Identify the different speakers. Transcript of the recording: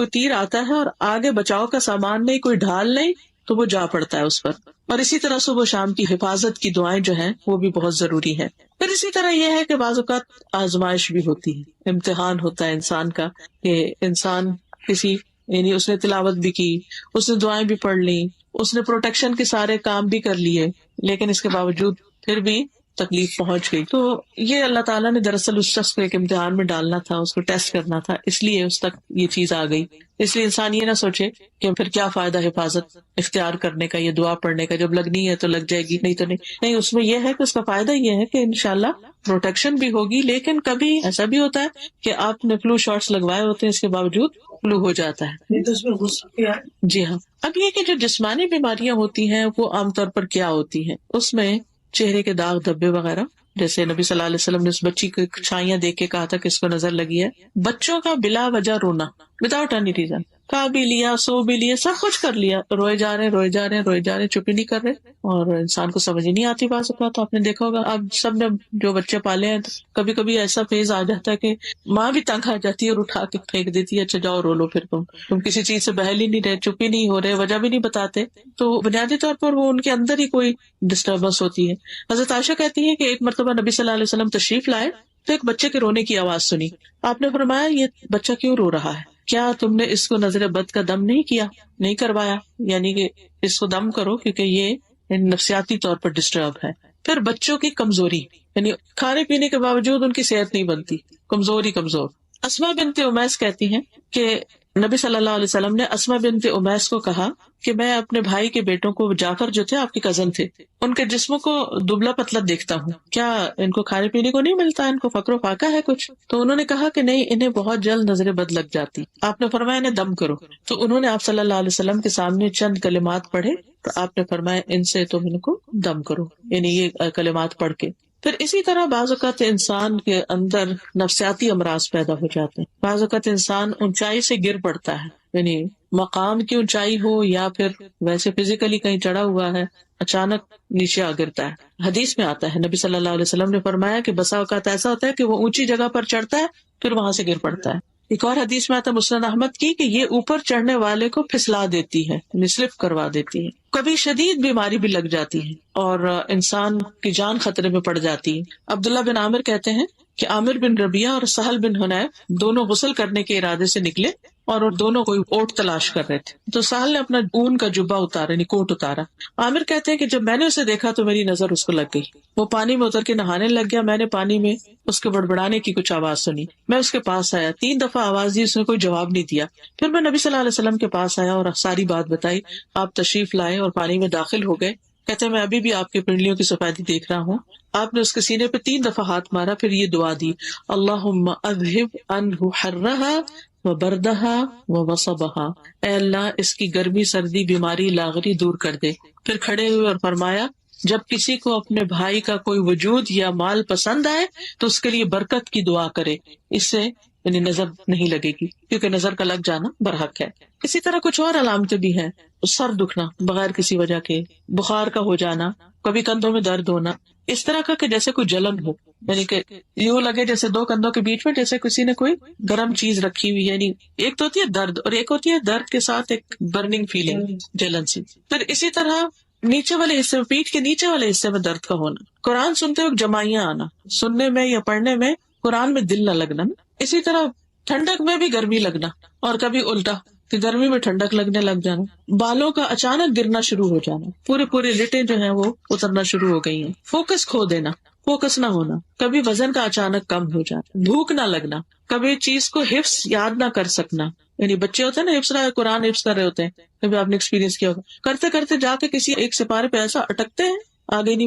Speaker 1: کوئی تیر آتا ہے اور آگے بچاؤ کا سامان نہیں، کوئی ڈھال نہیں، تو وہ جا پڑتا ہے اس پر. اور اسی طرح صبح شام کی حفاظت کی دعائیں جو ہیں وہ بھی بہت ضروری ہے. پھر اسی طرح یہ ہے کہ بعض اوقات آزمائش بھی ہوتی ہے، امتحان ہوتا ہے انسان کا، کہ انسان کسی یعنی اس نے تلاوت بھی کی، اس نے دعائیں بھی پڑھ لی، اس نے پروٹیکشن کے سارے کام بھی کر لیے، لیکن اس کے باوجود پھر بھی تکلیف پہنچ گئی. تو یہ اللہ تعالیٰ نے دراصل اس شخص کو ایک امتحان میں ڈالنا تھا، اس کو ٹیسٹ کرنا تھا، اس لیے اس تک یہ چیز آ گئی. اس لیے انسان یہ نہ سوچے کہ پھر کیا فائدہ حفاظت اختیار کرنے کا، یہ دعا پڑھنے کا، جب لگنی ہے تو لگ جائے گی، نہیں تو نہیں. اس میں یہ ہے کہ اس کا فائدہ یہ ہے کہ انشاءاللہ پروٹیکشن بھی ہوگی. لیکن کبھی ایسا بھی ہوتا ہے کہ آپ نے فلو شاٹس لگوائے ہوتے ہیں، اس کے باوجود فلو ہو جاتا ہے. جی ہاں. اب یہ کہ جو جسمانی بیماریاں ہوتی ہیں وہ عام طور پر کیا ہوتی ہیں، اس میں چہرے کے داغ دھبے وغیرہ، جیسے نبی صلی اللہ علیہ وسلم نے اس بچی کی چھائیاں دیکھ کے کہا تھا کہ اس کو نظر لگی ہے. بچوں کا بلا وجہ رونا، وداؤٹ اینی ریزن، کھا بھی لیا، سو بھی لیا، سب کچھ کر لیا، روئے جا رہے روئے جا رہے روئے جا رہے، چپ ہی نہیں کر رہے، اور انسان کو سمجھ ہی نہیں آتی بات. تو آپ نے دیکھا ہوگا اب سب نے جو بچے پالے ہیں، کبھی کبھی ایسا فیز آ جاتا ہے کہ ماں بھی تنگ آ جاتی ہے اور اٹھا کے پھینک دیتی ہے، اچھا جاؤ رو لو، پھر تم کسی چیز سے بہل ہی نہیں رہے، چپ ہی نہیں ہو رہے، وجہ بھی نہیں بتاتے. تو بنیادی طور پر وہ ان کے اندر ہی کوئی ڈسٹربنس ہوتی ہے. حضرت عائشہ کہتی ہے کہ ایک مرتبہ نبی صلی اللہ علیہ وسلم تشریف لائے تو ایک بچے کے رونے کی آواز سنی. آپ نے فرمایا یہ بچہ کیوں رو رہا ہے؟ کیا تم نے اس کو نظر بد کا دم نہیں کیا، نہیں کروایا؟ یعنی کہ اس کو دم کرو، کیونکہ یہ نفسیاتی طور پر ڈسٹرب ہے. پھر بچوں کی کمزوری، یعنی کھانے پینے کے باوجود ان کی صحت نہیں بنتی، کمزور. اسماء بنت امیس کہتی ہیں کہ نبی صلی اللہ علیہ وسلم نے اسماء بنت امیس کو کہا کہ میں اپنے بھائی کے بیٹوں کو، جعفر جو تھے آپ کے کزن تھے، ان کے جسموں کو دبلا پتلا دیکھتا ہوں، کیا ان کو کھانے پینے کو نہیں ملتا، ان کو فقر و فاقہ ہے کچھ؟ تو انہوں نے کہا کہ نہیں، انہیں بہت جلد نظر بد لگ جاتی. آپ نے فرمایا انہیں دم کرو. تو انہوں نے آپ صلی اللہ علیہ وسلم کے سامنے چند کلمات پڑھے، تو آپ نے فرمایا ان سے تم ان کو دم کرو، یعنی یہ کلمات پڑھ کے. پھر اسی طرح بعض اوقات انسان کے اندر نفسیاتی امراض پیدا ہو جاتے ہیں. بعض اوقات انسان اونچائی سے گر پڑتا ہے، یعنی مقام کی اونچائی ہو یا پھر ویسے فزیکلی کہیں چڑھا ہوا ہے، اچانک نیچے آ گرتا ہے. حدیث میں آتا ہے نبی صلی اللہ علیہ وسلم نے فرمایا کہ بسا اوقات ایسا ہوتا ہے کہ وہ اونچی جگہ پر چڑھتا ہے پھر وہاں سے گر پڑتا ہے. ایک اور حدیث میں آتا ہے مسند احمد کی کہ یہ اوپر چڑھنے والے کو پھسلا دیتی ہے، سلپ کروا دیتی ہے. کبھی شدید بیماری بھی لگ جاتی ہے اور انسان کی جان خطرے میں پڑ جاتی ہے. عبداللہ بن عامر کہتے ہیں کہ عامر بن ربیعہ اور سہل بن حنیف دونوں غسل کرنے کے ارادے سے نکلے اور دونوں کوئی اوٹ تلاش کر رہے تھے. تو سہل نے اپنا اون کا جبہ اتارا، یعنی کوٹ اتارا. عامر کہتے ہیں کہ جب میں نے اسے دیکھا تو میری نظر اس کو لگ گئی. وہ پانی میں اتر کے نہانے لگ گیا. میں نے پانی میں اس کے بڑبڑانے کی کچھ آواز سنی. میں اس کے پاس آیا، 3 دفعہ آواز دی، اس نے کوئی جواب نہیں دیا. پھر میں نبی صلی اللہ علیہ وسلم کے پاس آیا اور ساری بات بتائی. آپ تشریف لائے اور پانی میں داخل ہو گئے. کہتے ہیں میں ابھی بھی آپ کی پنڈلیوں کی سفیدی دیکھ رہا ہوں. آپ نے اس کے سینے پہ 3 دفعہ ہاتھ مارا، پھر یہ دعا دی، اللہم اذہب عنہ حرہا وبردہا ووصبہا، اے اللہ اس کی گرمی، سردی، بیماری، لاغری دور کر دے. پھر کھڑے ہوئے اور فرمایا جب کسی کو اپنے بھائی کا کوئی وجود یا مال پسند آئے تو اس کے لیے برکت کی دعا کرے، اس سے یعنی نظر نہیں لگے گی، کیونکہ نظر کا لگ جانا برحق ہے. اسی طرح کچھ اور علامتیں بھی ہیں، سر دکھنا بغیر کسی وجہ کے، بخار کا ہو جانا، کبھی کندھوں میں درد ہونا، اس طرح کا کہ جیسے کوئی جلن ہو، یعنی کہ یوں لگے جیسے 2 کندھوں کے بیچ میں جیسے کسی نے کوئی گرم چیز رکھی ہوئی، یعنی ایک تو ہوتی ہے درد اور ایک ہوتی ہے درد کے ساتھ ایک برننگ فیلنگ، جلن سی. پھر اسی طرح نیچے والے حصے میں، پیٹھ کے نیچے والے حصے میں درد کا ہونا، قرآن سنتے وقت جمائیاں آنا، سننے میں یا پڑھنے میں قرآن میں دل نہ لگنا. اسی طرح ٹھنڈک میں بھی گرمی لگنا، اور کبھی الٹا کہ گرمی میں ٹھنڈک لگنے لگ جانا. بالوں کا اچانک گرنا شروع ہو جانا، پورے لٹیں جو ہیں وہ اترنا شروع ہو گئی ہیں. فوکس کھو دینا، فوکس نہ ہونا، کبھی وزن کا اچانک کم ہو جانا، بھوک نہ لگنا، کبھی چیز کو حفظ یاد نہ کر سکنا. یعنی بچے ہوتے ہیں نا، حفظ رہا ہے قرآن حفظ کر رہے ہوتے ہیں، کبھی آپ نے ایکسپیرینس کیا ہوگا، کرتے کرتے جا کے کسی ایک سپارے پہ ایسا اٹکتے ہیں آگے نہیں